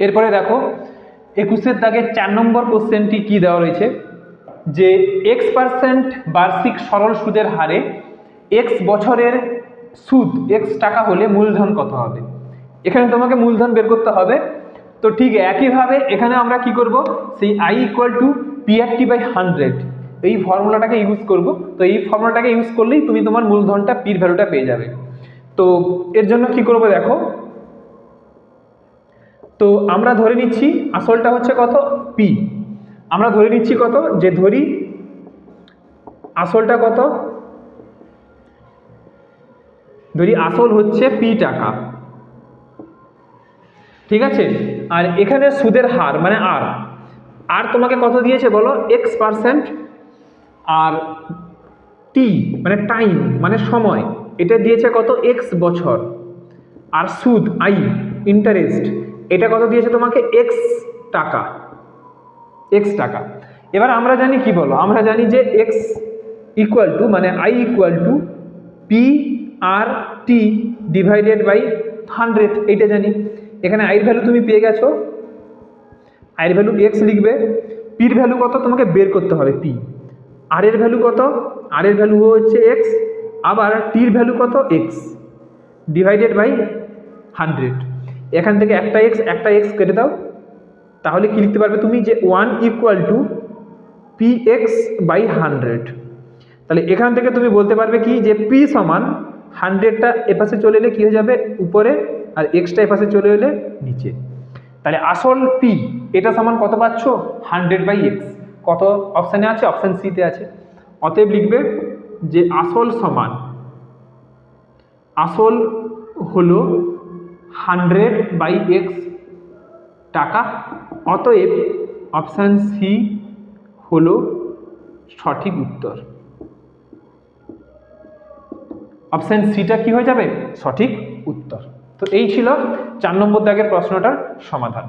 এরপরে দেখো 21 দাগের 4 নম্বর কোশ্চেনটি কি দেওয়া রয়েছে যে x% বার্ষিক সরল সুদের হারে x বছরের সুদ x টাকা হলে মূলধন কত হবে। এখানে তোমাকে মূলধন বের করতে হবে। তো ঠিক একইভাবে এখানে আমরা কি করব, সেই I = PRT/100 এই ফর্মুলাটাকে ইউজ করব। তো এই ফর্মুলাটাকে ইউজ করলেই তুমি তোমার মূলধনটা পির ভ্যালুটা পেয়ে যাবে। তো এর জন্য কি করব দেখো, তো আমরা ধরে নিচ্ছি আসলটা হচ্ছে কত P, আমরা ধরে নিচ্ছি কত, যে ধরি আসলটা কত, ধরি আসল হচ্ছে P টাকা, ঠিক আছে। আর এখানে সুদের হার মানে আর তোমাকে কত দিয়েছে বলো, x%, আর t মানে টাইম মানে সময়, এটা দিয়েছে কত x বছর, আর সুদ I ইন্টারেস্ট এটা কত দিয়েছে তোমাকে x টাকা। এবার আমরা জানি কি বলো, আমরা জানি যে x মানে I PRT/100 এইটা জানি। এখানে I এর ভ্যালু তুমি পেয়ে গেছো, I এর ভ্যালু x লিখবে, P এর ভ্যালু কত তোমাকে বের করতে হবে P, R এর ভ্যালু কত, R এর ভ্যালু হচ্ছে x, আবার T এর ভ্যালু কত x /100। এখান থেকে একটা x কেটে দাও, তাহলে কি লিখতে পারবে তুমি, যে 1 = PX/100। তাহলে এখান থেকে তুমি বলতে পারবে কি, যে P সমান 100টা এপাশে চলে এলে কি হয়ে যাবে উপরে, আর এক্সটা এপাশে চলে এলে নিচে। তাহলে আসল P এটা সমান কত পাচ্ছ, 100/x। কত অপশানে আছে, অপশান সি তে আছে। অতএব লিখবে যে আসল হলো 100/x টাকা, অতএব অপশান সি হলো সঠিক উত্তর। অপশান সিটা কি হয়ে যাবে, সঠিক উত্তর। তো এই ছিল 4 নম্বর দাগের প্রশ্নটার সমাধান।